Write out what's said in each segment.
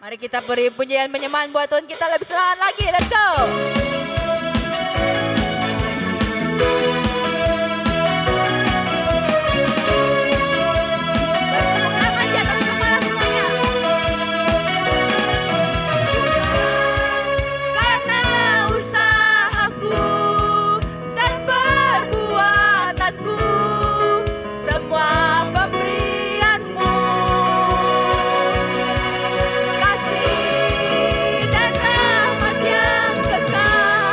Mari kita beri pujian penyemangat buat Tuhan kita lebih semangat lagi. Let's go. Kasih dan rahmat yang kekal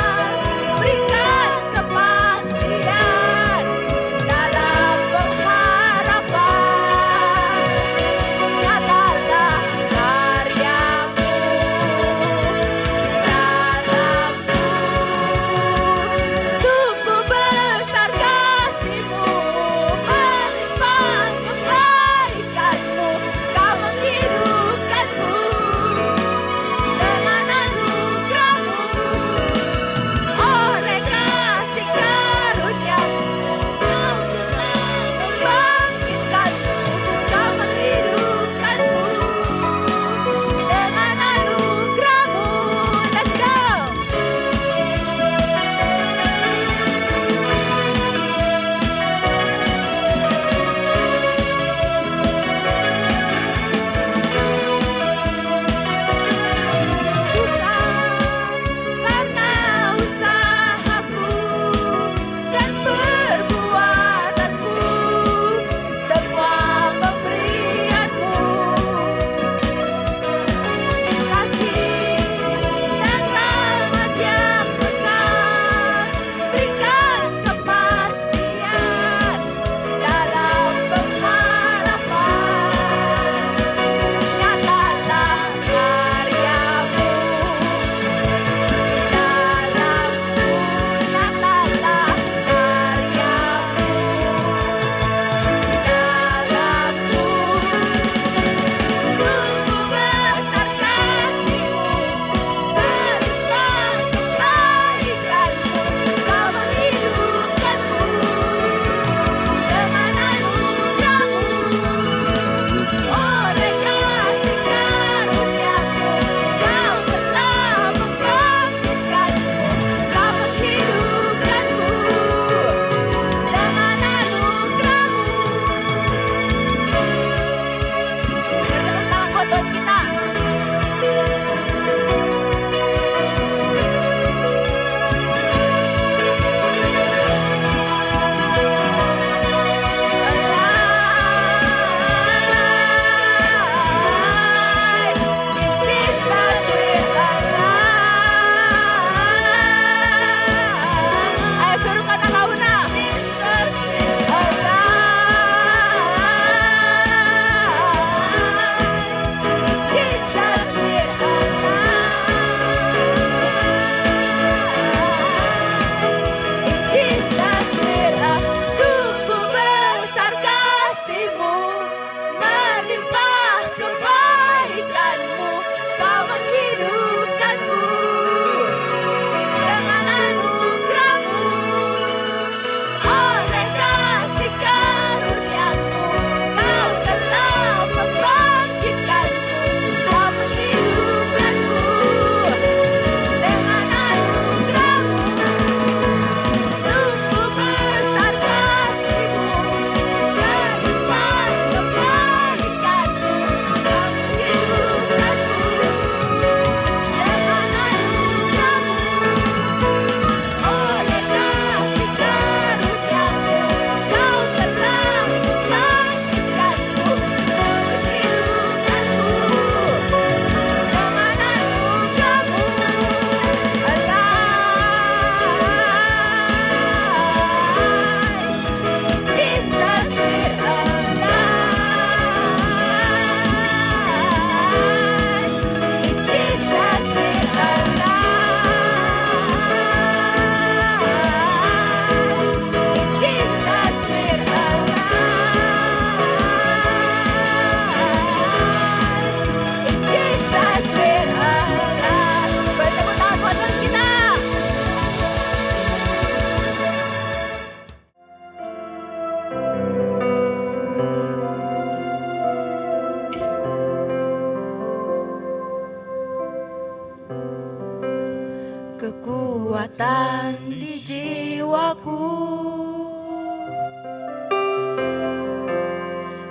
kekuatan di jiwaku,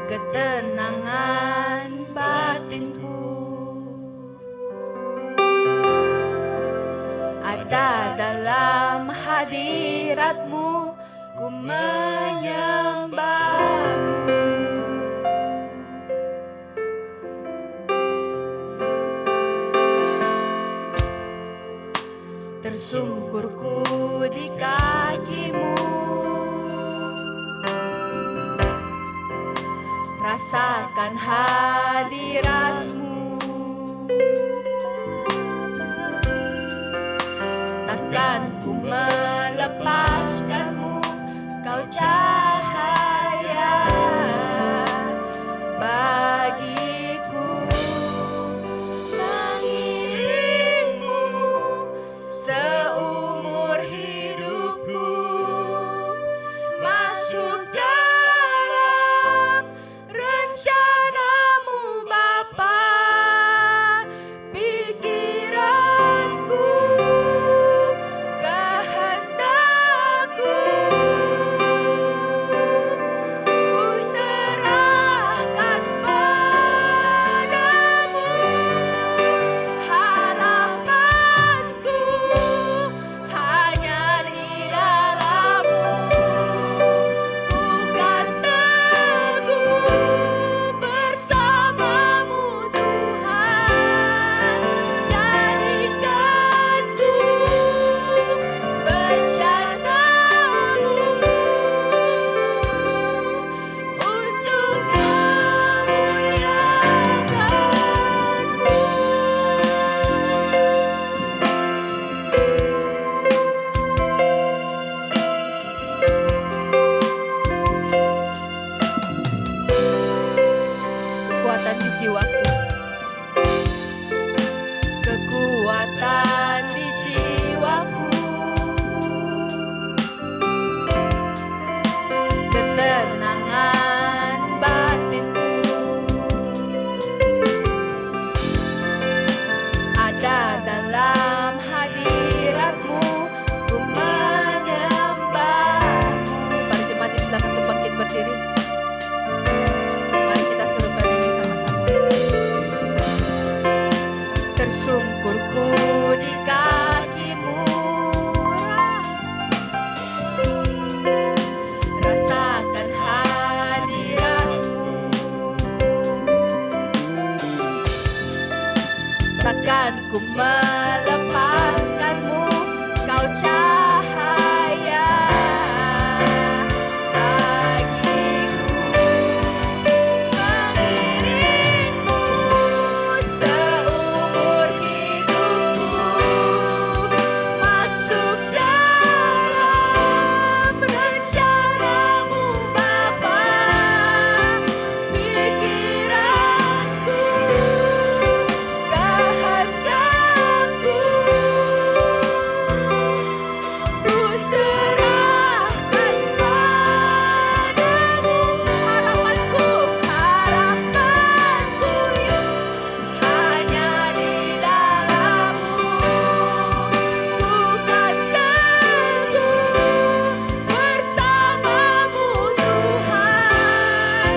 ketenangan batinku, ada dalam hadirat-Mu, ku menyembah-Mu. Tersungkurku di kaki-Mu, rasakan hadirat-Mu. Takkan ku melepaskan-Mu, Kau cahaya bagiku. Mengiring-Mu seumur hidupku, masuk dalam rencana-Mu Bapa. Pikiranku, kehendakku, ku serahkan padamu. Harapanku hanya di dalam-Mu, ku kan teguh bersama-Mu Tuhan. Jadikan ku bencana-Mu untuk kekuatan di jiwaku, kekuatan di jiwaku, ketenangan batinku, ada dalam hadirat-Mu, ku menyembah-Mu. Para jemaat di belakang untuk bangkit berdiri. Mari kita serukan ini sama-sama. Tersungkurku di kaki-Mu, rasakan hadirat-Mu. Takkan ku melepaskan-Mu, Kau cahaya bagiku. Mengiring-Mu seumur hidupku, masuk dalam rencana-Mu Bapa. Pikiranku, kehendakku, ku serahkan padamu. Harapanku hanya di dalam-Mu, ku kan teguh bersama-Mu Tuhan.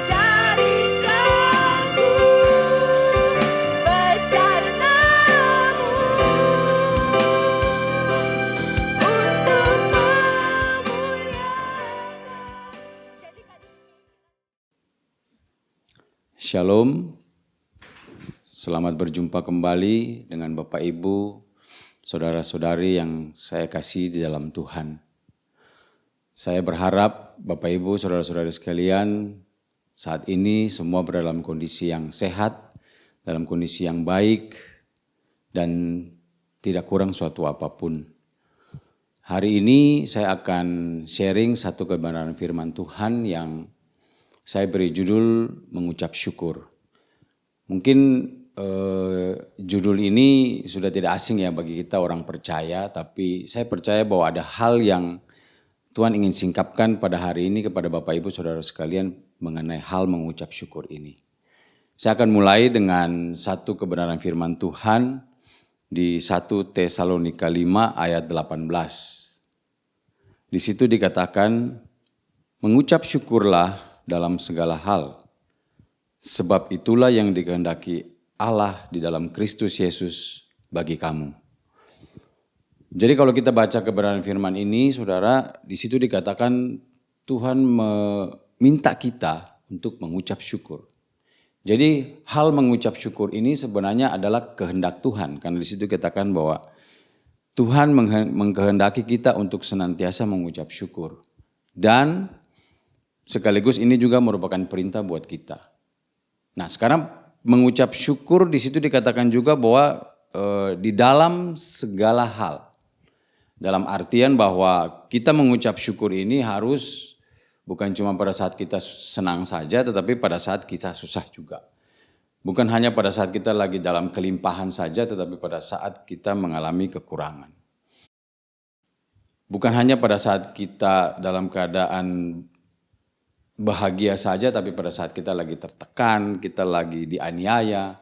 Jadikan ku bencana-Mu untuk Shalom, selamat berjumpa kembali dengan Bapak Ibu, saudara-saudari yang saya kasih di dalam Tuhan. Saya berharap Bapak Ibu, saudara-saudari sekalian, saat ini semua berada dalam kondisi yang sehat, dalam kondisi yang baik, dan tidak kurang suatu apapun. Hari ini saya akan sharing satu kebenaran firman Tuhan yang saya beri judul mengucap syukur. Mungkin judul ini sudah tidak asing ya bagi kita orang percaya, tapi saya percaya bahwa ada hal yang Tuhan ingin singkapkan pada hari ini kepada Bapak Ibu Saudara sekalian mengenai hal mengucap syukur ini. Saya akan mulai dengan satu kebenaran firman Tuhan di 1 Tesalonika 5 ayat 18. Di situ dikatakan, mengucap syukurlah dalam segala hal, sebab itulah yang dikehendaki Allah di dalam Kristus Yesus bagi kamu. Jadi kalau kita baca kebenaran firman ini, saudara, di situ dikatakan Tuhan meminta kita untuk mengucap syukur. Jadi hal mengucap syukur ini sebenarnya adalah kehendak Tuhan. Karena di situ dikatakan bahwa Tuhan mengkehendaki kita untuk senantiasa mengucap syukur. Dan sekaligus ini juga merupakan perintah buat kita. Nah sekarang mengucap syukur di situ dikatakan juga bahwa di dalam segala hal. Dalam artian bahwa kita mengucap syukur ini harus bukan cuma pada saat kita senang saja, tetapi pada saat kita susah juga. Bukan hanya pada saat kita lagi dalam kelimpahan saja, tetapi pada saat kita mengalami kekurangan. Bukan hanya pada saat kita dalam keadaan bahagia saja, tapi pada saat kita lagi tertekan, kita lagi dianiaya.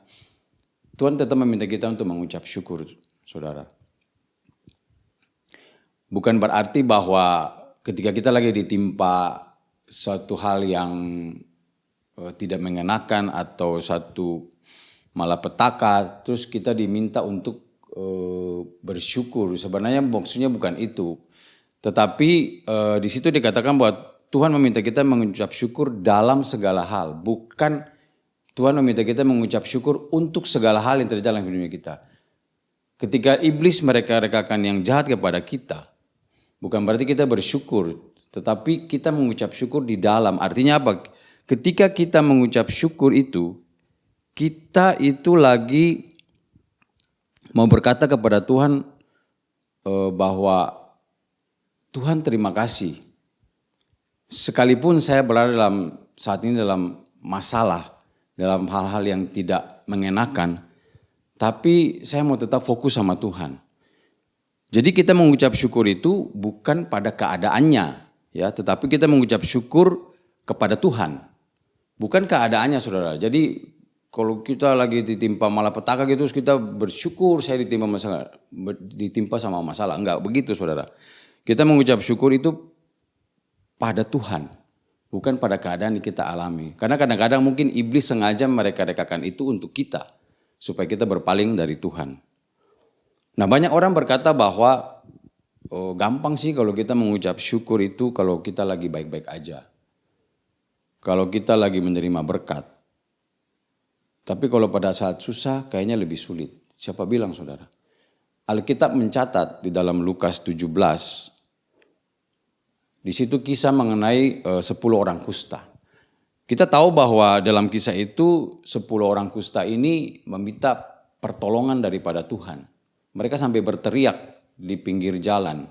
Tuhan tetap meminta kita untuk mengucap syukur, saudara. Bukan berarti bahwa ketika kita lagi ditimpa suatu hal yang tidak mengenakan atau satu malapetaka, terus kita diminta untuk bersyukur. Sebenarnya maksudnya bukan itu. Tetapi di situ dikatakan bahwa Tuhan meminta kita mengucap syukur dalam segala hal. Bukan Tuhan meminta kita mengucap syukur untuk segala hal yang terjadi dalam hidup kita. Ketika iblis mereka-rekakan yang jahat kepada kita, bukan berarti kita bersyukur, tetapi kita mengucap syukur di dalam. Artinya apa? Ketika kita mengucap syukur itu, kita itu lagi mau berkata kepada Tuhan bahwa Tuhan terima kasih. Sekalipun saya berada saat ini dalam masalah, dalam hal-hal yang tidak mengenakan, tapi saya mau tetap fokus sama Tuhan. Jadi kita mengucap syukur itu bukan pada keadaannya, ya, tetapi kita mengucap syukur kepada Tuhan. Bukan keadaannya, saudara. Jadi kalau kita lagi ditimpa malapetaka gitu, terus kita bersyukur saya ditimpa sama masalah. Enggak begitu, saudara. Kita mengucap syukur itu pada Tuhan, bukan pada keadaan yang kita alami. Karena kadang-kadang mungkin iblis sengaja mereka-rekakan itu untuk kita, supaya kita berpaling dari Tuhan. Nah banyak orang berkata bahwa gampang sih kalau kita mengucap syukur itu kalau kita lagi baik-baik aja. Kalau kita lagi menerima berkat. Tapi kalau pada saat susah kayaknya lebih sulit. Siapa bilang, saudara? Alkitab mencatat di dalam Lukas 17. Di situ kisah mengenai 10 orang kusta. Kita tahu bahwa dalam kisah itu 10 orang kusta ini meminta pertolongan daripada Tuhan. Mereka sampai berteriak di pinggir jalan,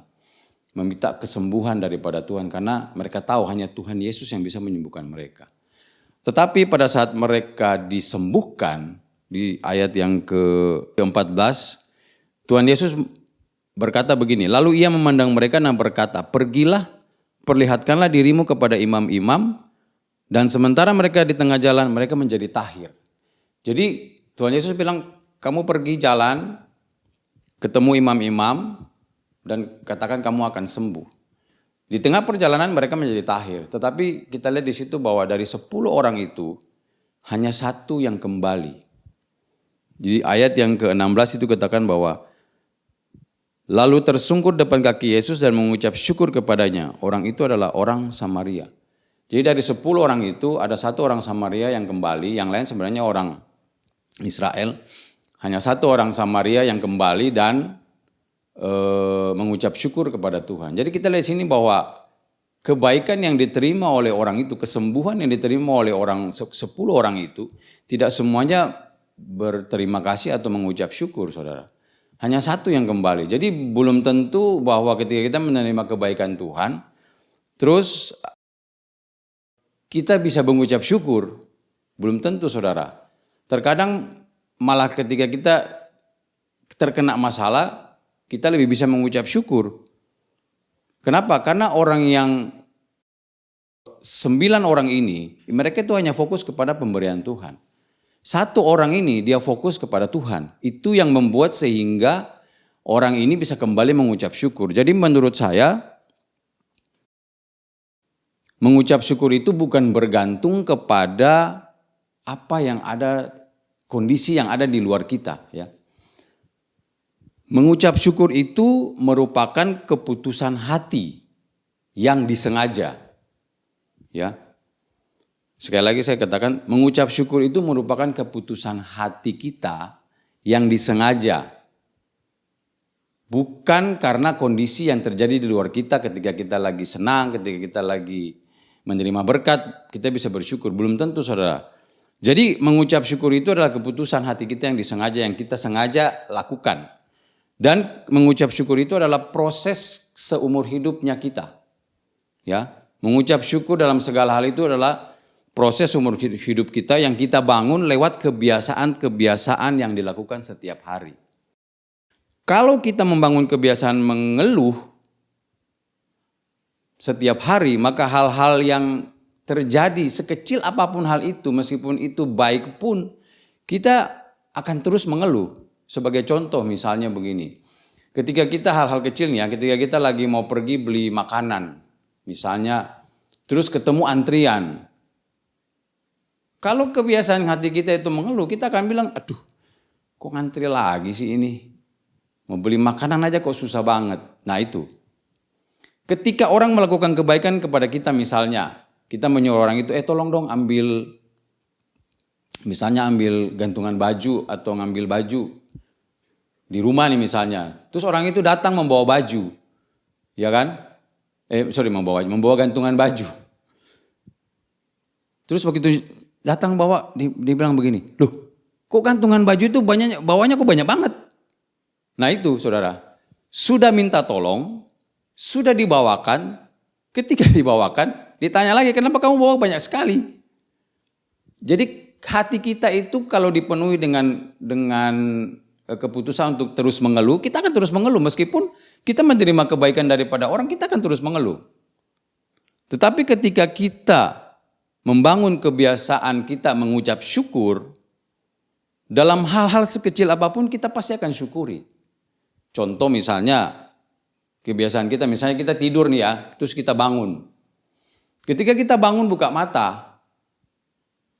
meminta kesembuhan daripada Tuhan karena mereka tahu hanya Tuhan Yesus yang bisa menyembuhkan mereka. Tetapi pada saat mereka disembuhkan, di ayat yang ke-14, Tuhan Yesus berkata begini, lalu ia memandang mereka dan berkata, pergilah, perlihatkanlah dirimu kepada imam-imam, dan sementara mereka di tengah jalan, mereka menjadi tahir. Jadi Tuhan Yesus bilang, kamu pergi jalan, ketemu imam-imam dan katakan kamu akan sembuh. Di tengah perjalanan mereka menjadi tahir. Tetapi kita lihat di situ bahwa dari 10 orang itu hanya 1 yang kembali. Jadi ayat yang ke-16 itu katakan bahwa lalu tersungkur depan kaki Yesus dan mengucap syukur kepadanya. Orang itu adalah orang Samaria. Jadi dari 10 orang itu ada 1 orang Samaria yang kembali. Yang lain sebenarnya orang Israel. Hanya 1 orang Samaria yang kembali dan mengucap syukur kepada Tuhan. Jadi kita lihat sini bahwa kebaikan yang diterima oleh orang itu, kesembuhan yang diterima oleh 10 orang itu, tidak semuanya berterima kasih atau mengucap syukur, saudara. Hanya 1 yang kembali. Jadi belum tentu bahwa ketika kita menerima kebaikan Tuhan, terus kita bisa mengucap syukur. Belum tentu, saudara. Terkadang malah ketika kita terkena masalah, kita lebih bisa mengucap syukur. Kenapa? Karena orang yang 9 orang ini, mereka itu hanya fokus kepada pemberian Tuhan. Satu orang ini dia fokus kepada Tuhan. Itu yang membuat sehingga orang ini bisa kembali mengucap syukur. Jadi menurut saya, mengucap syukur itu bukan bergantung kepada apa yang ada, kondisi yang ada di luar kita, ya. Mengucap syukur itu merupakan keputusan hati yang disengaja. Ya. Sekali lagi saya katakan, mengucap syukur itu merupakan keputusan hati kita yang disengaja. Bukan karena kondisi yang terjadi di luar kita ketika kita lagi senang, ketika kita lagi menerima berkat, kita bisa bersyukur. Belum tentu, saudara. Jadi mengucap syukur itu adalah keputusan hati kita yang disengaja, yang kita sengaja lakukan. Dan mengucap syukur itu adalah proses seumur hidupnya kita. Ya, mengucap syukur dalam segala hal itu adalah proses umur hidup kita yang kita bangun lewat kebiasaan-kebiasaan yang dilakukan setiap hari. Kalau kita membangun kebiasaan mengeluh setiap hari, maka hal-hal yang terjadi sekecil apapun hal itu, meskipun itu baik pun, kita akan terus mengeluh. Sebagai contoh misalnya begini, ketika kita hal-hal kecilnya, ketika kita lagi mau pergi beli makanan, misalnya, terus ketemu antrian. Kalau kebiasaan hati kita itu mengeluh, kita akan bilang, aduh kok ngantri lagi sih ini, mau beli makanan aja kok susah banget. Nah itu, ketika orang melakukan kebaikan kepada kita misalnya, kita menyuruh orang itu, tolong dong ambil, misalnya ambil gantungan baju atau ngambil baju di rumah nih misalnya. Terus orang itu datang membawa baju, ya kan? Membawa gantungan baju. Terus begitu datang bawa, dia bilang begini, loh kok gantungan baju itu bawanya kok banyak banget? Nah itu saudara, sudah minta tolong, sudah dibawakan, ketika dibawakan, ditanya lagi kenapa kamu bawa banyak sekali? Jadi hati kita itu kalau dipenuhi dengan keputusan untuk terus mengeluh, kita akan terus mengeluh. Meskipun kita menerima kebaikan daripada orang, kita akan terus mengeluh. Tetapi ketika kita membangun kebiasaan kita mengucap syukur, dalam hal-hal sekecil apapun kita pasti akan syukuri. Contoh misalnya, kebiasaan kita, misalnya kita tidur nih ya, terus kita bangun. Ketika kita bangun buka mata,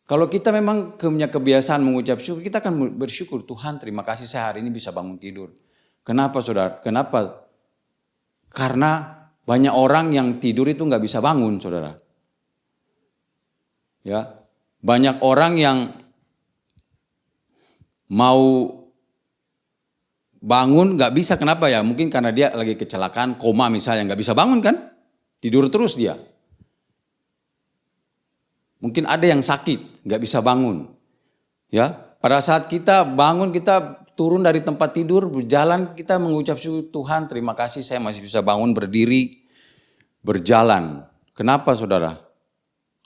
kalau kita memang punya kebiasaan mengucap syukur, kita akan bersyukur, Tuhan terima kasih saya hari ini bisa bangun tidur. Kenapa saudara? Kenapa? Karena banyak orang yang tidur itu nggak bisa bangun saudara. Ya, banyak orang yang mau bangun nggak bisa, kenapa ya? Mungkin karena dia lagi kecelakaan, koma misalnya, nggak bisa bangun kan? Tidur terus dia. Mungkin ada yang sakit, nggak bisa bangun. Ya, pada saat kita bangun, kita turun dari tempat tidur, berjalan, kita mengucap syukur, Tuhan terima kasih saya masih bisa bangun, berdiri, berjalan. Kenapa saudara?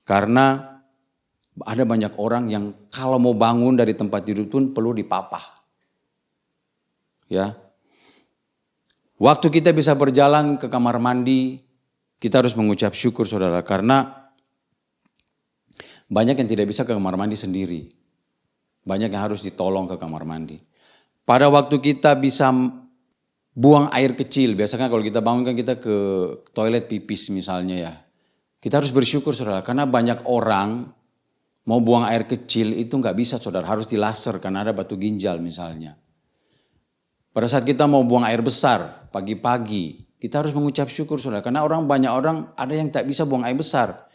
Karena ada banyak orang yang kalau mau bangun dari tempat tidur pun perlu dipapah. Ya, waktu kita bisa berjalan ke kamar mandi, kita harus mengucap syukur saudara, karena banyak yang tidak bisa ke kamar mandi sendiri. Banyak yang harus ditolong ke kamar mandi. Pada waktu kita bisa buang air kecil, biasanya kalau kita bangun kan kita ke toilet pipis misalnya ya. Kita harus bersyukur saudara, karena banyak orang mau buang air kecil itu nggak bisa saudara, harus dilaser karena ada batu ginjal misalnya. Pada saat kita mau buang air besar pagi-pagi, kita harus mengucap syukur saudara, karena banyak orang ada yang tak bisa buang air besar.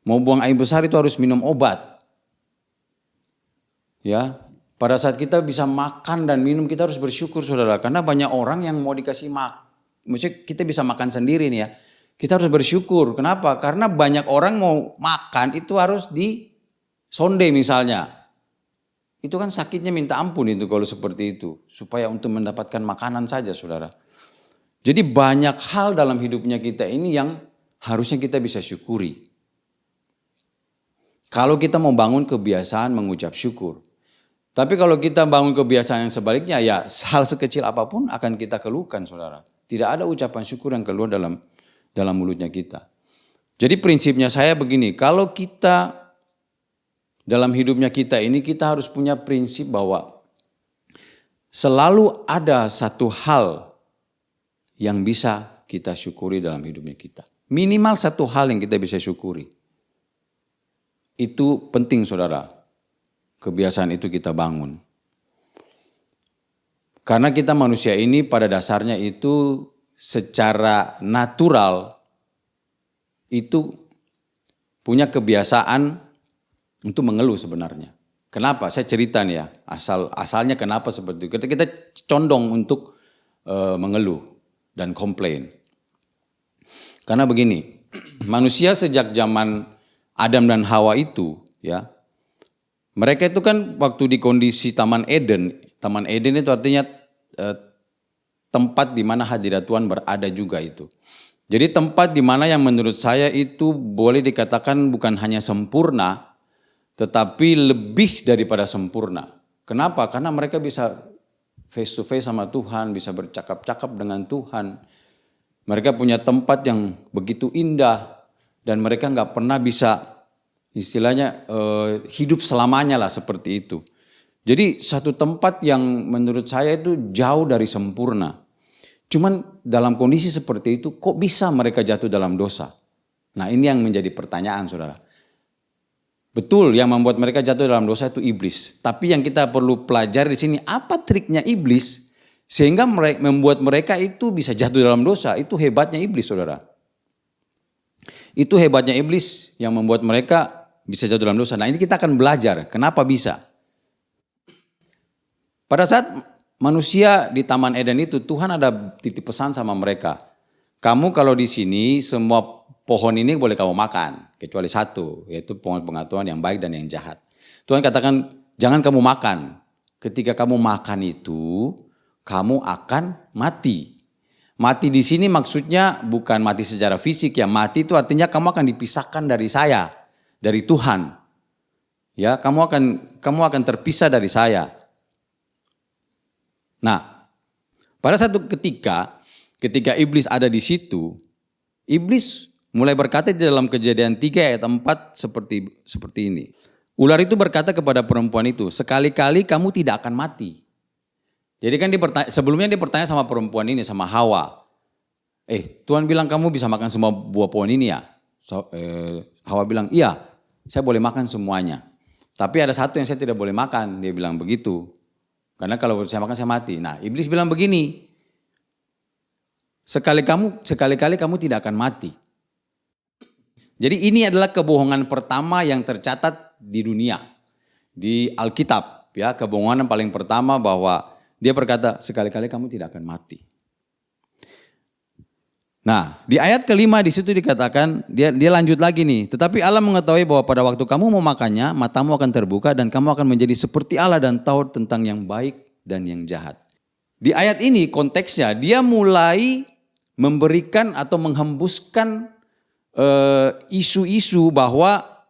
Mau buang air besar itu harus minum obat. Ya, pada saat kita bisa makan dan minum kita harus bersyukur saudara, karena banyak orang yang mau dikasih maksudnya kita bisa makan sendiri nih ya. Kita harus bersyukur. Kenapa? Karena banyak orang mau makan itu harus disonde misalnya. Itu kan sakitnya minta ampun itu kalau seperti itu, supaya untuk mendapatkan makanan saja saudara. Jadi banyak hal dalam hidupnya kita ini yang harusnya kita bisa syukuri. Kalau kita mau bangun kebiasaan mengucap syukur. Tapi kalau kita bangun kebiasaan yang sebaliknya, ya hal sekecil apapun akan kita keluhkan saudara. Tidak ada ucapan syukur yang keluar dalam mulutnya kita. Jadi prinsipnya saya begini, kalau kita dalam hidupnya kita ini kita harus punya prinsip bahwa selalu ada satu hal yang bisa kita syukuri dalam hidupnya kita. Minimal satu hal yang kita bisa syukuri. Itu penting saudara. Kebiasaan itu kita bangun. Karena kita manusia ini pada dasarnya itu secara natural itu punya kebiasaan untuk mengeluh sebenarnya. Kenapa? Saya cerita nih ya, asalnya kenapa seperti itu. Kita condong untuk mengeluh dan komplain. Karena begini, manusia sejak zaman Adam dan Hawa itu ya, mereka itu kan waktu di kondisi Taman Eden itu artinya tempat di mana hadirat Tuhan berada juga itu. Jadi tempat di mana yang menurut saya itu boleh dikatakan bukan hanya sempurna, tetapi lebih daripada sempurna. Kenapa? Karena mereka bisa face to face sama Tuhan, bisa bercakap-cakap dengan Tuhan. Mereka punya tempat yang begitu indah dan mereka nggak pernah bisa istilahnya hidup selamanya lah seperti itu. Jadi satu tempat yang menurut saya itu jauh dari sempurna. Cuman dalam kondisi seperti itu kok bisa mereka jatuh dalam dosa? Nah ini yang menjadi pertanyaan saudara. Betul, yang membuat mereka jatuh dalam dosa itu iblis. Tapi yang kita perlu pelajari di sini, apa triknya iblis sehingga membuat mereka itu bisa jatuh dalam dosa? Itu hebatnya iblis, saudara. Itu hebatnya iblis yang membuat mereka bisa jatuh dalam dosa. Nah ini kita akan belajar, kenapa bisa? Pada saat manusia di Taman Eden itu, Tuhan ada titip pesan sama mereka. Kamu kalau di sini semua pohon ini boleh kamu makan, kecuali satu, yaitu pohon pengetahuan yang baik dan yang jahat. Tuhan katakan, jangan kamu makan. Ketika kamu makan itu, kamu akan mati. Mati di sini maksudnya bukan mati secara fisik ya, mati itu artinya kamu akan dipisahkan dari saya, dari Tuhan. Ya, kamu akan terpisah dari saya. Nah, pada satu ketika iblis ada di situ, iblis mulai berkata di dalam Kejadian 3 ayat 4 seperti ini. Ular itu berkata kepada perempuan itu, sekali-kali kamu tidak akan mati. Jadi kan sebelumnya dia bertanya sama perempuan ini, sama Hawa. Tuhan bilang kamu bisa makan semua buah pohon ini ya? Hawa bilang, iya saya boleh makan semuanya. Tapi ada satu yang saya tidak boleh makan, dia bilang begitu. Karena kalau saya makan saya mati. Nah iblis bilang begini, sekali-kali kamu tidak akan mati. Jadi ini adalah kebohongan pertama yang tercatat di dunia, di Alkitab. Ya, kebohongan yang paling pertama bahwa dia berkata sekali-kali kamu tidak akan mati. Nah di ayat kelima di situ dikatakan, dia lanjut lagi nih. Tetapi Allah mengetahui bahwa pada waktu kamu mau makannya, matamu akan terbuka dan kamu akan menjadi seperti Allah dan tahu tentang yang baik dan yang jahat. Di ayat ini konteksnya dia mulai memberikan atau menghembuskan isu-isu bahwa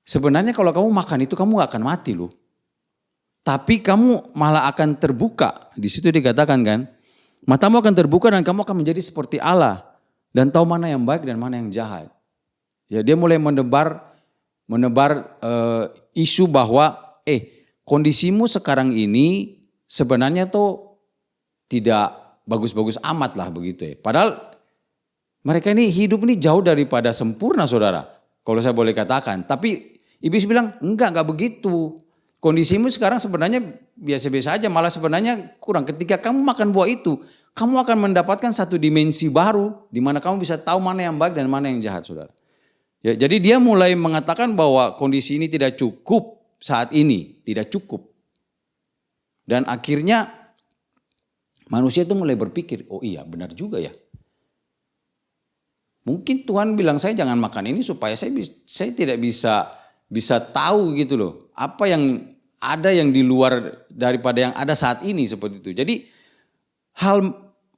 sebenarnya kalau kamu makan itu kamu gak akan mati loh. Tapi kamu malah akan terbuka. Di situ dikatakan kan, matamu akan terbuka dan kamu akan menjadi seperti Allah dan tahu mana yang baik dan mana yang jahat. Ya, dia mulai menebar isu bahwa kondisimu sekarang ini sebenarnya tuh tidak bagus-bagus amat lah begitu ya. Padahal mereka ini hidup ini jauh daripada sempurna saudara. Kalau saya boleh katakan. Tapi iblis bilang enggak begitu. Kondisimu sekarang sebenarnya biasa-biasa aja. Malah sebenarnya kurang. Ketika kamu makan buah itu, kamu akan mendapatkan satu dimensi baru. Di mana kamu bisa tahu mana yang baik dan mana yang jahat saudara. Ya, jadi dia mulai mengatakan bahwa kondisi ini tidak cukup saat ini. Tidak cukup. Dan akhirnya manusia itu mulai berpikir, oh iya benar juga ya. Mungkin Tuhan bilang saya jangan makan ini supaya saya tidak bisa tahu gitu loh. Apa yang ada yang di luar daripada yang ada saat ini seperti itu. Jadi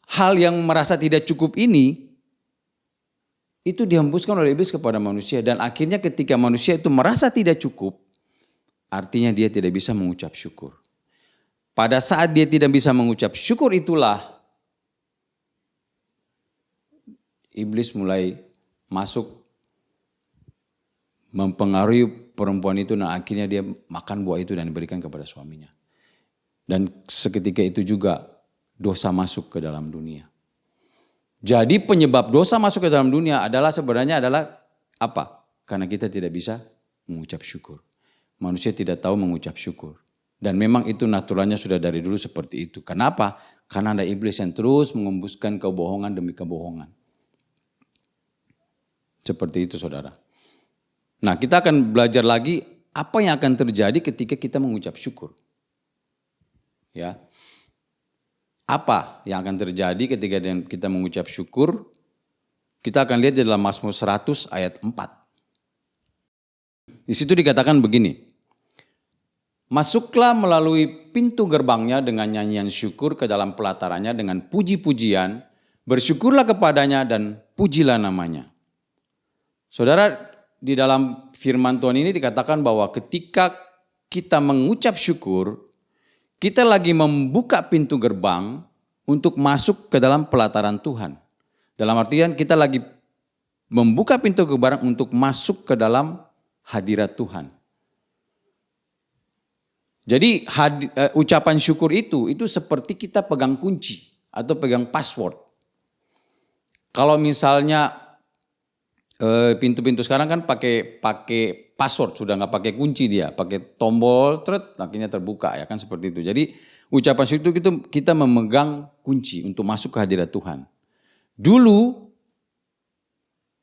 hal yang merasa tidak cukup ini itu dihembuskan oleh iblis kepada manusia. Dan akhirnya ketika manusia itu merasa tidak cukup, artinya dia tidak bisa mengucap syukur. Pada saat dia tidak bisa mengucap syukur itulah iblis mulai masuk mempengaruhi perempuan itu dan akhirnya dia makan buah itu dan diberikan kepada suaminya. Dan seketika itu juga dosa masuk ke dalam dunia. Jadi penyebab dosa masuk ke dalam dunia sebenarnya adalah apa? Karena kita tidak bisa mengucap syukur. Manusia tidak tahu mengucap syukur. Dan memang itu naturalnya sudah dari dulu seperti itu. Kenapa? Karena ada iblis yang terus mengembuskan kebohongan demi kebohongan. Seperti itu saudara. Nah, kita akan belajar lagi apa yang akan terjadi ketika kita mengucap syukur. Ya. Apa yang akan terjadi ketika kita mengucap syukur? Kita akan lihat di dalam Mazmur 100 ayat 4. Di situ dikatakan begini. Masuklah melalui pintu gerbangnya dengan nyanyian syukur ke dalam pelatarannya dengan puji-pujian. Bersyukurlah kepadanya dan pujilah namanya. Saudara, di dalam firman Tuhan ini dikatakan bahwa ketika kita mengucap syukur, kita lagi membuka pintu gerbang untuk masuk ke dalam pelataran Tuhan. Dalam artian kita lagi membuka pintu gerbang untuk masuk ke dalam hadirat Tuhan. Jadi ucapan syukur itu seperti kita pegang kunci atau pegang password. Kalau misalnya pintu-pintu sekarang kan pakai password, sudah nggak pakai kunci dia, pakai tombol, akhirnya terbuka ya kan seperti itu. Jadi ucapan syukur itu kita memegang kunci untuk masuk ke hadirat Tuhan.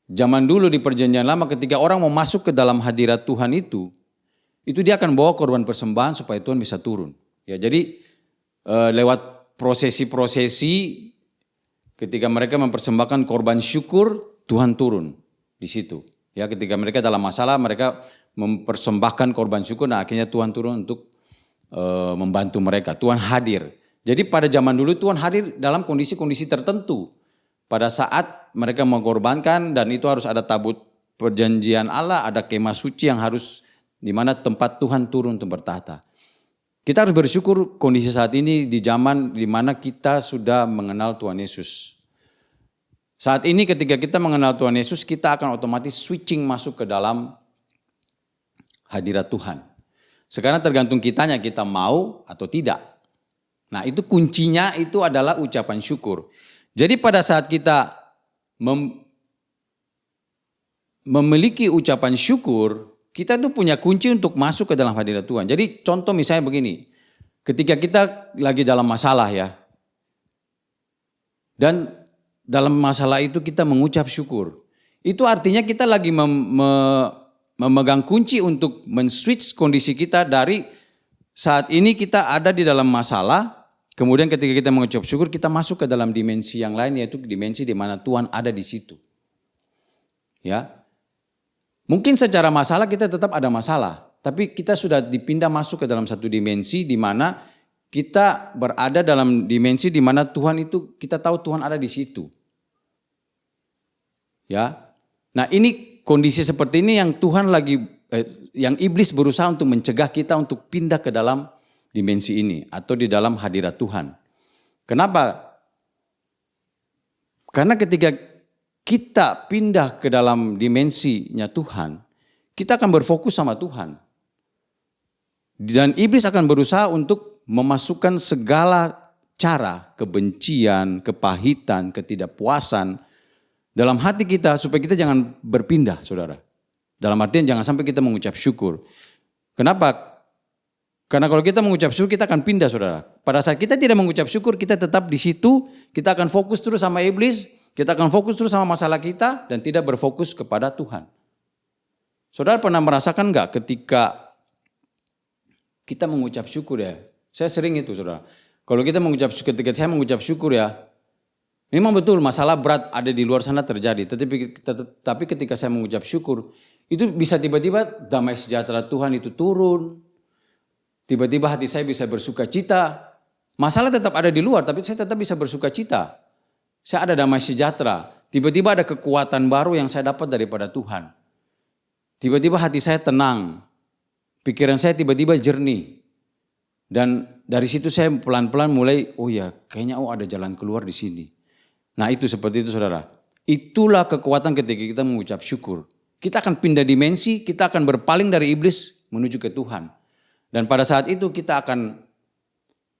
Zaman dulu di perjanjian lama ketika orang mau masuk ke dalam hadirat Tuhan itu dia akan bawa korban persembahan supaya Tuhan bisa turun. Ya, jadi lewat prosesi-prosesi ketika mereka mempersembahkan korban syukur, Tuhan turun di situ. Ya, ketika mereka dalam masalah, mereka mempersembahkan korban syukur, nah akhirnya Tuhan turun untuk membantu mereka. Tuhan hadir. Jadi pada zaman dulu Tuhan hadir dalam kondisi-kondisi tertentu. Pada saat mereka mengorbankan dan itu harus ada tabut perjanjian Allah, ada kemah suci yang harus di mana tempat Tuhan turun untuk bertahta. Kita harus bersyukur kondisi saat ini di zaman di mana kita sudah mengenal Tuhan Yesus. Saat ini ketika kita mengenal Tuhan Yesus, kita akan otomatis switching masuk ke dalam hadirat Tuhan. Sekarang tergantung kitanya, kita mau atau tidak. Nah, itu kuncinya itu adalah ucapan syukur. Jadi pada saat kita memiliki ucapan syukur, kita tuh punya kunci untuk masuk ke dalam hadirat Tuhan. Jadi contoh misalnya begini, ketika kita lagi dalam masalah ya, dan dalam masalah itu kita mengucap syukur. Itu artinya kita lagi memegang kunci untuk men-switch kondisi kita dari saat ini kita ada di dalam masalah, kemudian ketika kita mengucap syukur kita masuk ke dalam dimensi yang lain, yaitu dimensi di mana Tuhan ada di situ. Ya. Mungkin secara masalah kita tetap ada masalah, tapi kita sudah dipindah masuk ke dalam satu dimensi di mana kita berada dalam dimensi di mana Tuhan itu, kita tahu Tuhan ada di situ. Ya. Nah, ini kondisi seperti ini yang Tuhan yang iblis berusaha untuk mencegah kita untuk pindah ke dalam dimensi ini atau di dalam hadirat Tuhan. Kenapa? Karena ketika kita pindah ke dalam dimensinya Tuhan, kita akan berfokus sama Tuhan. Dan iblis akan berusaha untuk memasukkan segala cara kebencian, kepahitan, ketidakpuasan dalam hati kita supaya kita jangan berpindah, saudara. Dalam artian jangan sampai kita mengucap syukur. Kenapa? Karena kalau kita mengucap syukur kita akan pindah, saudara. Pada saat kita tidak mengucap syukur, kita tetap di situ, kita akan fokus terus sama iblis, kita akan fokus terus sama masalah kita dan tidak berfokus kepada Tuhan. Saudara pernah merasakan enggak ketika kita mengucap syukur ya? Saya sering itu, saudara. Kalau kita ketika saya mengucap syukur ya, memang betul masalah berat ada di luar sana terjadi. Tapi ketika saya mengucap syukur, itu bisa tiba-tiba damai sejahtera Tuhan itu turun. Tiba-tiba hati saya bisa bersuka cita. Masalah tetap ada di luar, tapi saya tetap bisa bersuka cita. Saya ada damai sejahtera. Tiba-tiba ada kekuatan baru yang saya dapat daripada Tuhan. Tiba-tiba hati saya tenang. Pikiran saya tiba-tiba jernih. Dan dari situ saya pelan-pelan mulai, oh ya kayaknya ada jalan keluar di sini. Nah itu seperti itu saudara. Itulah kekuatan ketika kita mengucap syukur. Kita akan pindah dimensi, kita akan berpaling dari iblis menuju ke Tuhan. Dan pada saat itu kita akan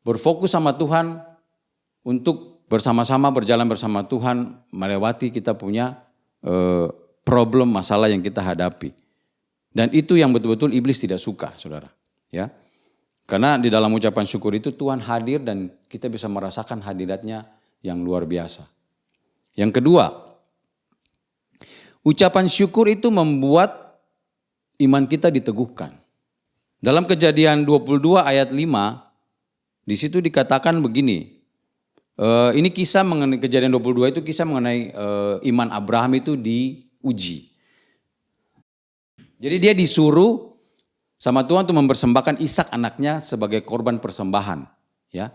berfokus sama Tuhan untuk bersama-sama berjalan bersama Tuhan melewati kita punya problem, masalah yang kita hadapi. Dan itu yang betul-betul iblis tidak suka, saudara. Ya, karena di dalam ucapan syukur itu Tuhan hadir dan kita bisa merasakan hadiratnya yang luar biasa. Yang kedua, ucapan syukur itu membuat iman kita diteguhkan. Dalam Kejadian 22 ayat 5, di situ dikatakan begini. Ini kisah mengenai Kejadian 22 itu kisah mengenai iman Abraham itu diuji. Jadi dia disuruh sama Tuhan untuk mempersembahkan Ishak anaknya sebagai korban persembahan. Ya,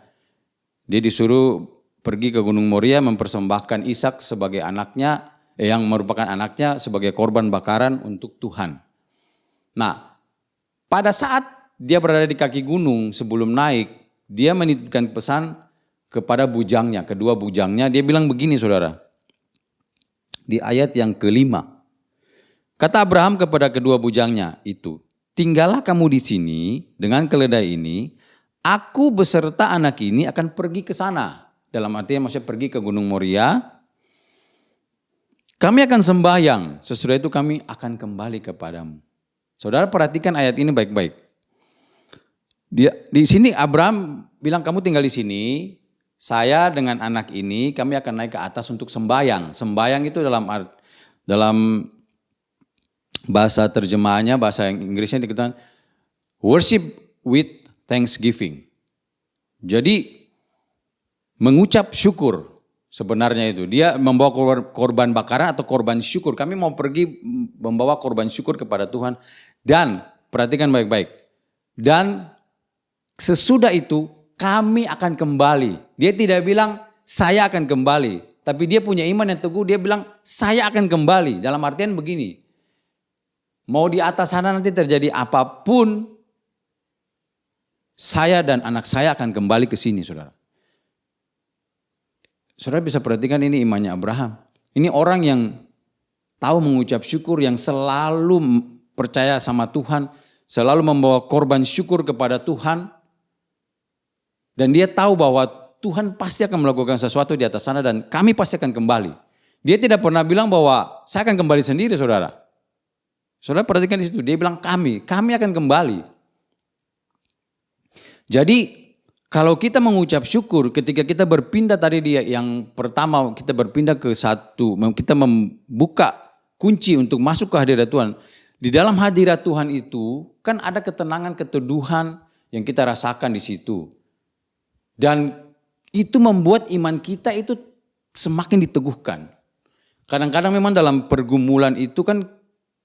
dia disuruh pergi ke Gunung Moria mempersembahkan Ishak sebagai anaknya, yang merupakan anaknya sebagai korban bakaran untuk Tuhan. Nah, pada saat dia berada di kaki gunung sebelum naik, dia menitipkan pesan kepada bujangnya, kedua bujangnya. Dia bilang begini, saudara, di ayat yang kelima. Kata Abraham kepada kedua bujangnya itu, tinggallah kamu di sini dengan keledai ini, aku beserta anak ini akan pergi ke sana. Dalam artinya maksudnya pergi ke Gunung Moria. Kami akan sembahyang, sesudah itu kami akan kembali kepadamu. Saudara perhatikan ayat ini baik-baik. Di sini Abraham bilang kamu tinggal di sini, saya dengan anak ini kami akan naik ke atas untuk sembahyang. Sembahyang itu dalam bahasa terjemahannya, bahasa Inggrisnya dikatakan worship with thanksgiving. Jadi mengucap syukur. Sebenarnya itu, dia membawa korban bakaran atau korban syukur. Kami mau pergi membawa korban syukur kepada Tuhan. Dan, perhatikan baik-baik. Dan sesudah itu kami akan kembali. Dia tidak bilang saya akan kembali. Tapi dia punya iman yang teguh, dia bilang saya akan kembali. Dalam artian begini, mau di atas sana nanti terjadi apapun, saya dan anak saya akan kembali ke sini, saudara. Saudara bisa perhatikan ini imannya Abraham. Ini orang yang tahu mengucap syukur, yang selalu percaya sama Tuhan, selalu membawa korban syukur kepada Tuhan. Dan dia tahu bahwa Tuhan pasti akan melakukan sesuatu di atas sana dan kami pasti akan kembali. Dia tidak pernah bilang bahwa saya akan kembali sendiri, saudara. Saudara perhatikan di situ, dia bilang kami akan kembali. Jadi kalau kita mengucap syukur ketika kita berpindah tadi dia yang pertama kita berpindah ke satu, kita membuka kunci untuk masuk ke hadirat Tuhan. Di dalam hadirat Tuhan itu kan ada ketenangan, keteduhan yang kita rasakan di situ. Dan itu membuat iman kita itu semakin diteguhkan. Kadang-kadang memang dalam pergumulan itu kan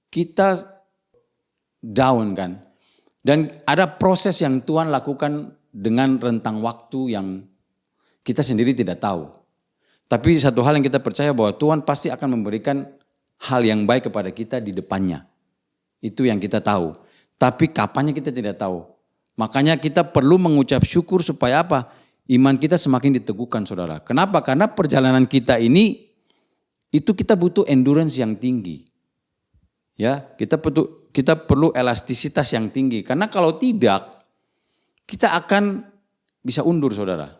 kita down kan. Dan ada proses yang Tuhan lakukan dengan rentang waktu yang kita sendiri tidak tahu. Tapi satu hal yang kita percaya bahwa Tuhan pasti akan memberikan hal yang baik kepada kita di depannya. Itu yang kita tahu. Tapi kapannya kita tidak tahu. Makanya kita perlu mengucap syukur supaya apa? Iman kita semakin diteguhkan, saudara. Kenapa? Karena perjalanan kita ini, itu kita butuh endurance yang tinggi. Ya, kita perlu elastisitas yang tinggi. Karena kalau tidak, kita akan bisa undur, saudara.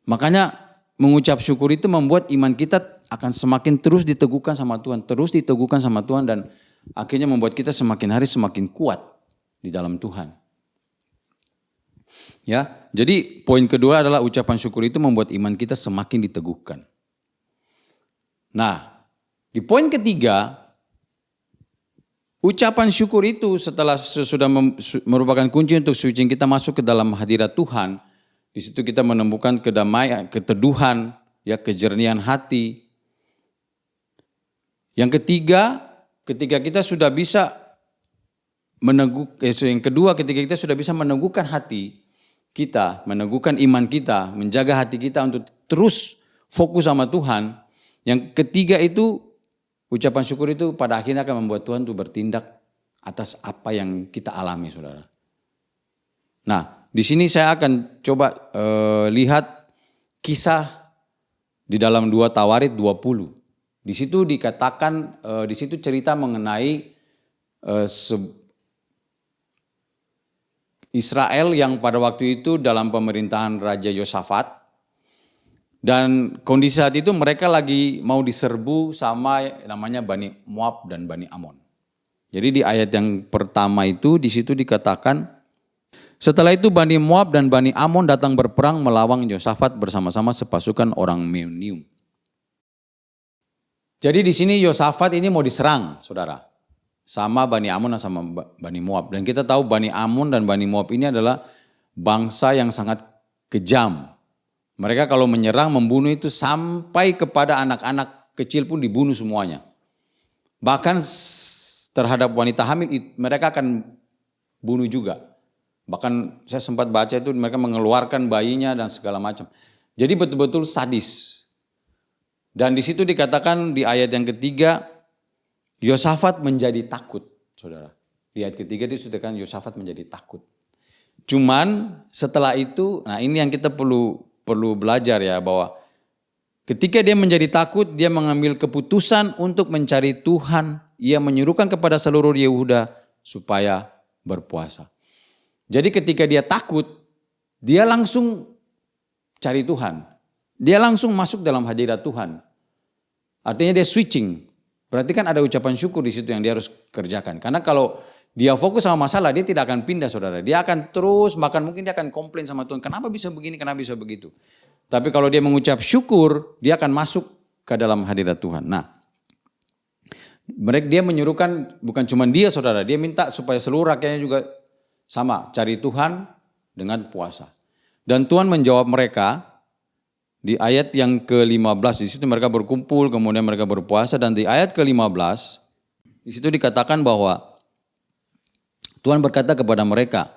Makanya mengucap syukur itu membuat iman kita akan semakin terus diteguhkan sama Tuhan. Terus diteguhkan sama Tuhan dan akhirnya membuat kita semakin hari semakin kuat di dalam Tuhan. Ya, jadi poin kedua adalah ucapan syukur itu membuat iman kita semakin diteguhkan. Nah, di poin ketiga, ucapan syukur itu setelah sudah merupakan kunci untuk switching kita masuk ke dalam hadirat Tuhan. Di situ kita menemukan kedamaian, keteduhan, ya, kejernihan hati. Yang ketiga, ketika kita sudah bisa yang kedua, ketika kita sudah bisa meneguhkan hati kita, meneguhkan iman kita, menjaga hati kita untuk terus fokus sama Tuhan. Yang ketiga itu, ucapan syukur itu pada akhirnya akan membuat Tuhan itu bertindak atas apa yang kita alami, saudara. Nah, di sini saya akan coba lihat kisah di dalam 2 Tawarit 20. 2 Di situ dikatakan, di situ cerita mengenai Israel yang pada waktu itu dalam pemerintahan Raja Yosafat. Dan kondisi saat itu mereka lagi mau diserbu sama namanya Bani Moab dan Bani Amon. Jadi di ayat yang pertama itu di situ dikatakan, setelah itu Bani Moab dan Bani Amon datang berperang melawan Yosafat bersama-sama sepasukan orang Meunium. Jadi di sini Yosafat ini mau diserang, saudara, sama Bani Amon dan sama Bani Moab. Dan kita tahu Bani Amon dan Bani Moab ini adalah bangsa yang sangat kejam. Mereka kalau menyerang, membunuh itu sampai kepada anak-anak kecil pun dibunuh semuanya. Bahkan terhadap wanita hamil mereka akan bunuh juga. Bahkan saya sempat baca itu mereka mengeluarkan bayinya dan segala macam. Jadi betul-betul sadis. Dan di situ dikatakan di ayat yang ketiga, Yosafat menjadi takut, saudara. Di ayat ketiga disebutkan Yosafat menjadi takut. Cuman setelah itu, nah ini yang kita perlu belajar ya, bahwa ketika dia menjadi takut, dia mengambil keputusan untuk mencari Tuhan. Ia menyuruhkan kepada seluruh Yehuda supaya berpuasa. Jadi ketika dia takut, dia langsung cari Tuhan. Dia langsung masuk dalam hadirat Tuhan. Artinya dia switching. Berarti kan ada ucapan syukur di situ yang dia harus kerjakan. Karena kalau dia fokus sama masalah, dia tidak akan pindah, saudara. Dia akan terus, bahkan mungkin dia akan komplain sama Tuhan. Kenapa bisa begini, kenapa bisa begitu. Tapi kalau dia mengucap syukur, dia akan masuk ke dalam hadirat Tuhan. Nah, dia menyuruhkan, bukan cuma dia, saudara. Dia minta supaya seluruh rakyatnya juga sama, cari Tuhan dengan puasa. Dan Tuhan menjawab mereka di ayat yang ke-15. Di situ mereka berkumpul, kemudian mereka berpuasa. Dan di ayat ke-15, di situ dikatakan bahwa Tuhan berkata kepada mereka,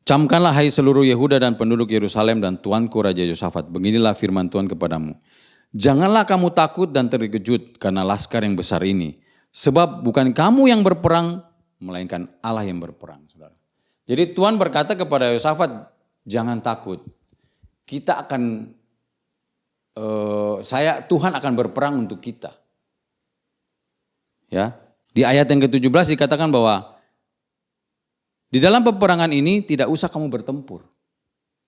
camkanlah hai seluruh Yehuda dan penduduk Yerusalem dan tuanku Raja Yosafat. Beginilah firman Tuhan kepadamu. Janganlah kamu takut dan terkejut karena laskar yang besar ini. Sebab bukan kamu yang berperang, melainkan Allah yang berperang. Saudara. Jadi Tuhan berkata kepada Yosafat, jangan takut. Kita akan, Tuhan akan berperang untuk kita. Ya, di ayat yang ke-17 dikatakan bahwa di dalam peperangan ini tidak usah kamu bertempur.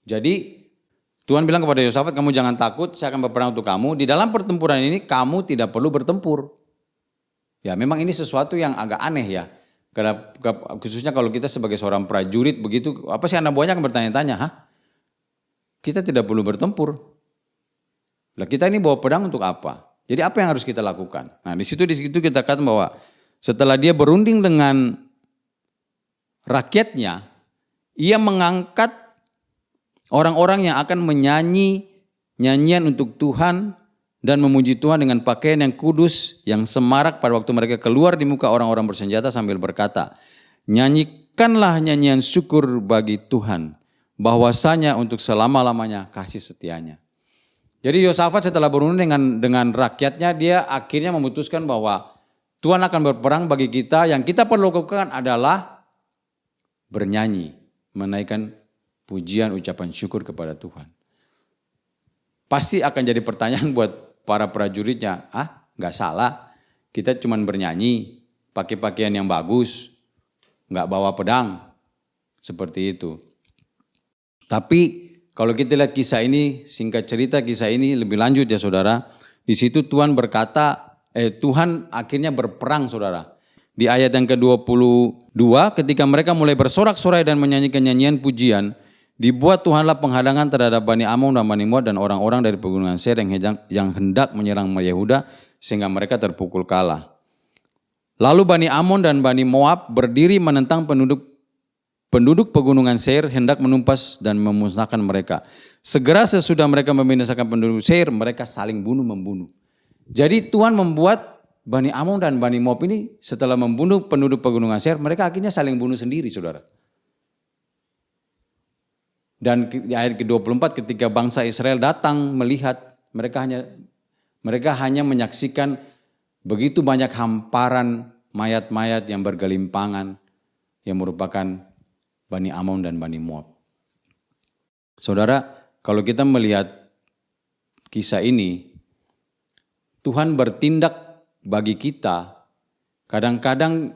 Jadi Tuhan bilang kepada Yosafat, kamu jangan takut, saya akan berperang untuk kamu. Di dalam pertempuran ini kamu tidak perlu bertempur. Ya memang ini sesuatu yang agak aneh ya. Karena khususnya kalau kita sebagai seorang prajurit begitu, apa sih anak buahnya akan bertanya-tanya, kita tidak perlu bertempur. Lah kita ini bawa pedang untuk apa? Jadi apa yang harus kita lakukan? Nah di situ kita katakan bahwa setelah dia berunding dengan rakyatnya, ia mengangkat orang-orang yang akan menyanyi nyanyian untuk Tuhan dan memuji Tuhan dengan pakaian yang kudus, yang semarak pada waktu mereka keluar di muka orang-orang bersenjata sambil berkata, nyanyikanlah nyanyian syukur bagi Tuhan, bahwasanya untuk selama-lamanya kasih setianya. Jadi Yosafat setelah berunding dengan rakyatnya, dia akhirnya memutuskan bahwa Tuhan akan berperang bagi kita, yang kita perlu lakukan adalah bernyanyi, menaikkan pujian ucapan syukur kepada Tuhan. Pasti akan jadi pertanyaan buat para prajuritnya, gak salah, kita cuma bernyanyi, pakai pakaian yang bagus, gak bawa pedang, seperti itu. Tapi kalau kita lihat kisah ini, singkat cerita kisah ini lebih lanjut ya saudara, di situ Tuhan berkata, Tuhan akhirnya berperang saudara. Di ayat yang ke-22, ketika mereka mulai bersorak-sorai dan menyanyikan nyanyian pujian, dibuat Tuhanlah penghadangan terhadap Bani Amon dan Bani Moab dan orang-orang dari pegunungan Seir yang hendak menyerang Yehuda, sehingga mereka terpukul kalah. Lalu Bani Amon dan Bani Moab berdiri menentang penduduk pegunungan Seir, hendak menumpas dan memusnahkan mereka. Segera sesudah mereka membinasakan penduduk Seir, mereka saling bunuh-membunuh. Jadi Tuhan membuat Bani Amon dan Bani Moab ini setelah membunuh penduduk pegunungan Seir, mereka akhirnya saling bunuh sendiri, saudara. Dan di ayat ke-24 ketika bangsa Israel datang melihat, mereka hanya menyaksikan begitu banyak hamparan mayat-mayat yang bergelimpangan yang merupakan Bani Amon dan Bani Moab. Saudara, kalau kita melihat kisah ini, Tuhan bertindak bagi kita, kadang-kadang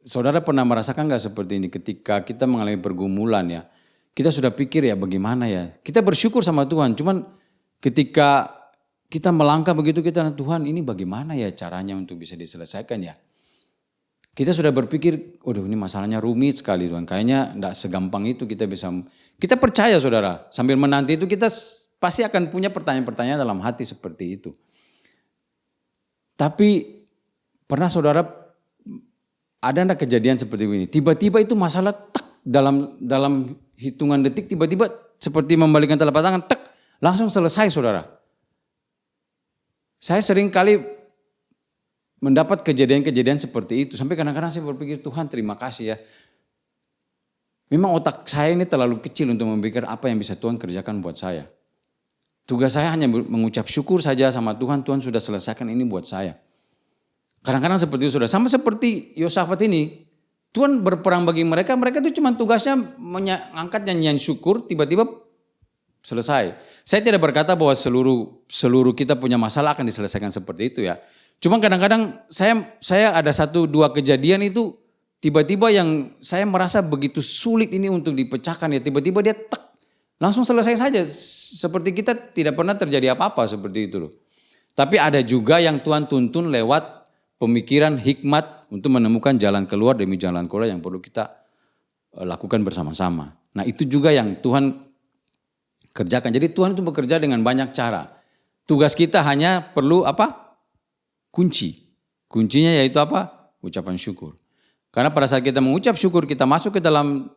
saudara pernah merasakan gak seperti ini ketika kita mengalami pergumulan ya. Kita sudah pikir ya bagaimana ya. Kita bersyukur sama Tuhan, cuman ketika kita melangkah begitu kita, Tuhan ini bagaimana ya caranya untuk bisa diselesaikan ya. Kita sudah berpikir, waduh ini masalahnya rumit sekali Tuhan. Kayaknya enggak segampang itu kita bisa. Kita percaya saudara, sambil menanti itu kita pasti akan punya pertanyaan-pertanyaan dalam hati seperti itu. Tapi pernah saudara ada enggak kejadian seperti ini? Tiba-tiba itu masalah dalam hitungan detik tiba-tiba seperti membalikkan telapak tangan, langsung selesai saudara. Saya sering kali mendapat kejadian-kejadian seperti itu. Sampai kadang-kadang saya berpikir, Tuhan terima kasih ya. Memang otak saya ini terlalu kecil untuk memikir apa yang bisa Tuhan kerjakan buat saya. Tugas saya hanya mengucap syukur saja sama Tuhan, Tuhan sudah selesaikan ini buat saya. Kadang-kadang seperti itu sudah. Sama seperti Yosafat ini, Tuhan berperang bagi mereka itu cuma tugasnya mengangkat nyanyian syukur, tiba-tiba selesai. Saya tidak berkata bahwa seluruh kita punya masalah akan diselesaikan seperti itu ya. Cuma kadang-kadang saya ada 1-2 kejadian itu tiba-tiba yang saya merasa begitu sulit ini untuk dipecahkan ya. Tiba-tiba dia langsung selesai saja. Seperti kita tidak pernah terjadi apa-apa seperti itu loh. Tapi ada juga yang Tuhan tuntun lewat pemikiran hikmat untuk menemukan jalan keluar demi jalan keluar yang perlu kita lakukan bersama-sama. Nah itu juga yang Tuhan kerjakan. Jadi Tuhan itu bekerja dengan banyak cara. Tugas kita hanya perlu apa? Kunci. Kuncinya yaitu apa? Ucapan syukur. Karena pada saat kita mengucap syukur, kita masuk ke dalam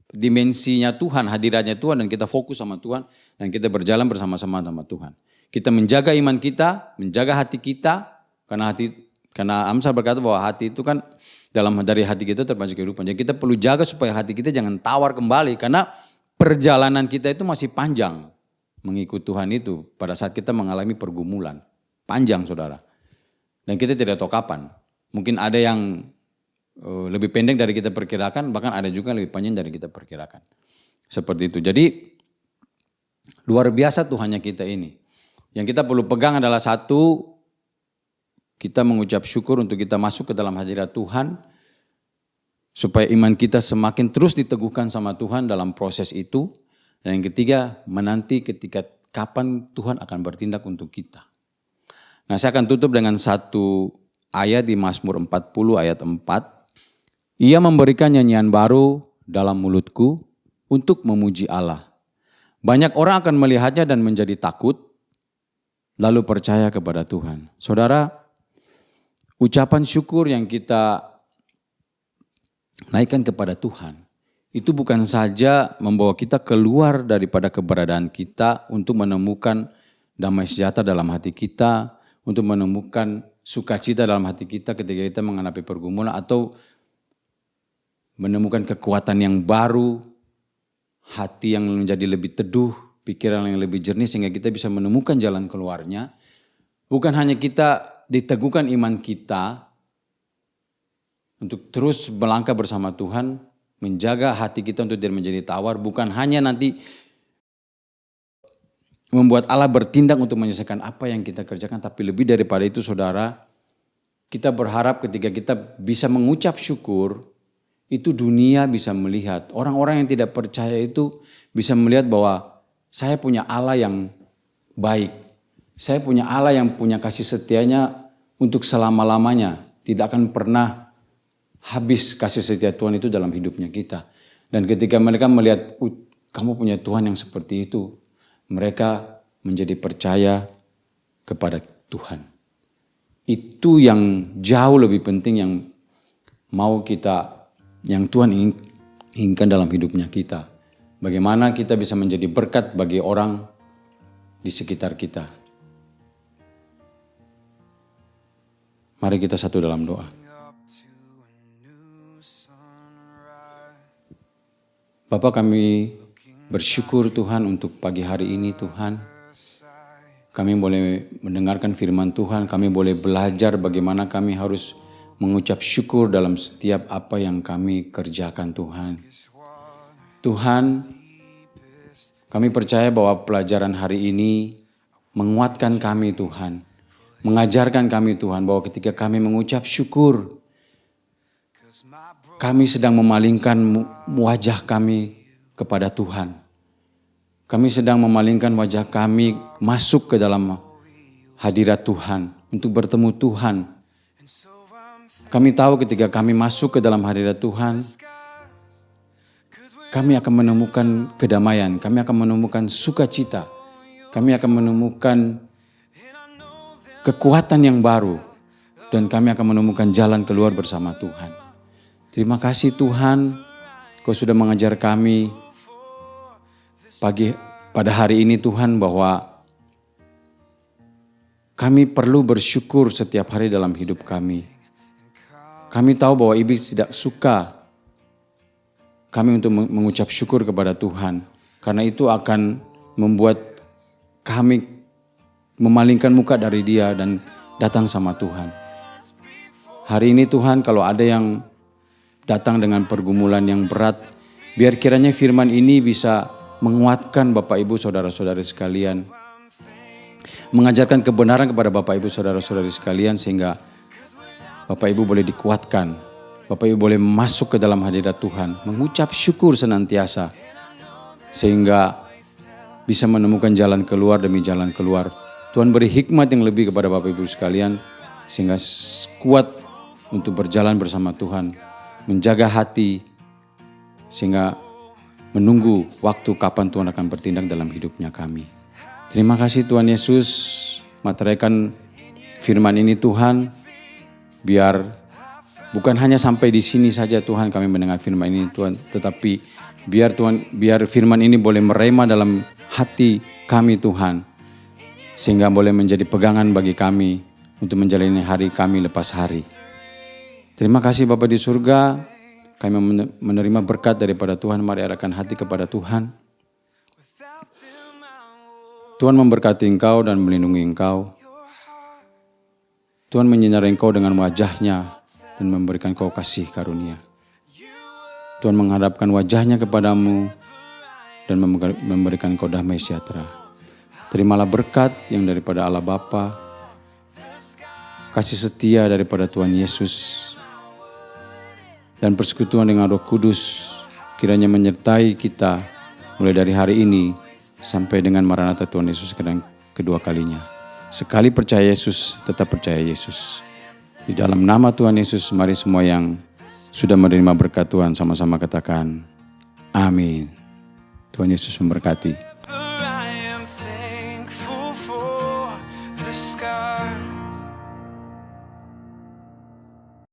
dimensinya Tuhan, hadiratnya Tuhan, dan kita fokus sama Tuhan, dan kita berjalan bersama-sama sama Tuhan. Kita menjaga iman kita, menjaga hati kita, karena Amsal berkata bahwa hati itu kan dari hati kita terpancar kehidupan. Jadi kita perlu jaga supaya hati kita jangan tawar kembali, karena perjalanan kita itu masih panjang mengikut Tuhan itu pada saat kita mengalami pergumulan. Panjang saudara. Dan kita tidak tahu kapan. Mungkin ada yang lebih pendek dari kita perkirakan, bahkan ada juga yang lebih panjang dari kita perkirakan. Seperti itu. Jadi luar biasa Tuhannya kita ini. Yang kita perlu pegang adalah satu, kita mengucap syukur untuk kita masuk ke dalam hadirat Tuhan. Supaya iman kita semakin terus diteguhkan sama Tuhan dalam proses itu. Dan yang ketiga, menanti ketika kapan Tuhan akan bertindak untuk kita. Nah saya akan tutup dengan satu ayat di Mazmur 40 ayat 4. Ia memberikan nyanyian baru dalam mulutku untuk memuji Allah. Banyak orang akan melihatnya dan menjadi takut, lalu percaya kepada Tuhan. Saudara, ucapan syukur yang kita naikkan kepada Tuhan, itu bukan saja membawa kita keluar daripada keberadaan kita untuk menemukan damai sejahtera dalam hati kita, untuk menemukan sukacita dalam hati kita ketika kita menghadapi pergumulan, atau menemukan kekuatan yang baru, hati yang menjadi lebih teduh, pikiran yang lebih jernih sehingga kita bisa menemukan jalan keluarnya. Bukan hanya kita diteguhkan iman kita untuk terus melangkah bersama Tuhan, menjaga hati kita untuk tidak menjadi tawar, bukan hanya nanti membuat Allah bertindak untuk menyelesaikan apa yang kita kerjakan, tapi lebih daripada itu saudara, kita berharap ketika kita bisa mengucap syukur, itu dunia bisa melihat. Orang-orang yang tidak percaya itu bisa melihat bahwa saya punya Allah yang baik. Saya punya Allah yang punya kasih setianya untuk selama-lamanya. Tidak akan pernah habis kasih setia Tuhan itu dalam hidupnya kita. Dan ketika mereka melihat, kamu punya Tuhan yang seperti itu, mereka menjadi percaya kepada Tuhan. Itu yang jauh lebih penting yang Tuhan inginkan dalam hidupnya kita. Bagaimana kita bisa menjadi berkat bagi orang di sekitar kita. Mari kita satu dalam doa. Bapa, kami bersyukur Tuhan untuk pagi hari ini Tuhan. Kami boleh mendengarkan firman Tuhan, kami boleh belajar bagaimana kami harus mengucap syukur dalam setiap apa yang kami kerjakan Tuhan. Tuhan, kami percaya bahwa pelajaran hari ini menguatkan kami Tuhan. mengajarkan kami Tuhan bahwa ketika kami mengucap syukur, kami sedang memalingkan wajah kami kepada Tuhan. Kami sedang memalingkan wajah kami masuk ke dalam hadirat Tuhan untuk bertemu Tuhan. Kami tahu ketika kami masuk ke dalam hadirat Tuhan, kami akan menemukan kedamaian, kami akan menemukan sukacita, kami akan menemukan kekuatan yang baru, dan kami akan menemukan jalan keluar bersama Tuhan. Terima kasih Tuhan, Kau sudah mengajar kami pada hari ini Tuhan, bahwa kami perlu bersyukur setiap hari dalam hidup kami. Kami tahu bahwa iblis tidak suka kami untuk mengucap syukur kepada Tuhan, karena itu akan membuat kami memalingkan muka dari Dia dan datang sama Tuhan. Hari ini Tuhan, kalau ada yang datang dengan pergumulan yang berat, biar kiranya firman ini bisa menguatkan Bapak Ibu saudara-saudari sekalian, mengajarkan kebenaran kepada Bapak Ibu saudara-saudari sekalian, sehingga Bapak Ibu boleh dikuatkan, Bapak Ibu boleh masuk ke dalam hadirat Tuhan, mengucap syukur senantiasa, sehingga bisa menemukan jalan keluar demi jalan keluar. Tuhan beri hikmat yang lebih kepada Bapak Ibu sekalian, sehingga kuat untuk berjalan bersama Tuhan, menjaga hati, sehingga menunggu waktu kapan Tuhan akan bertindak dalam hidupnya kami. Terima kasih Tuhan Yesus, materaikan firman ini Tuhan, biar bukan hanya sampai di sini saja Tuhan kami mendengar firman ini Tuhan, tetapi biar firman ini boleh merema dalam hati kami Tuhan, sehingga boleh menjadi pegangan bagi kami untuk menjalani hari kami lepas hari. Terima kasih Bapa di surga, kami menerima berkat daripada Tuhan. Mari arahkan hati kepada Tuhan. Tuhan memberkati engkau dan melindungi engkau. Tuhan menyinari engkau dengan wajah-Nya dan memberikan kau kasih karunia. Tuhan menghadapkan wajah-Nya kepadamu dan memberikan kau damai sejahtera. Terimalah berkat yang daripada Allah Bapa, kasih setia daripada Tuhan Yesus, dan persekutuan dengan Roh Kudus kiranya menyertai kita mulai dari hari ini sampai dengan Maranatha Tuhan Yesus kedua kalinya. Sekali percaya Yesus, tetap percaya Yesus. Di dalam nama Tuhan Yesus, mari semua yang sudah menerima berkat Tuhan sama-sama katakan, amin. Tuhan Yesus memberkati.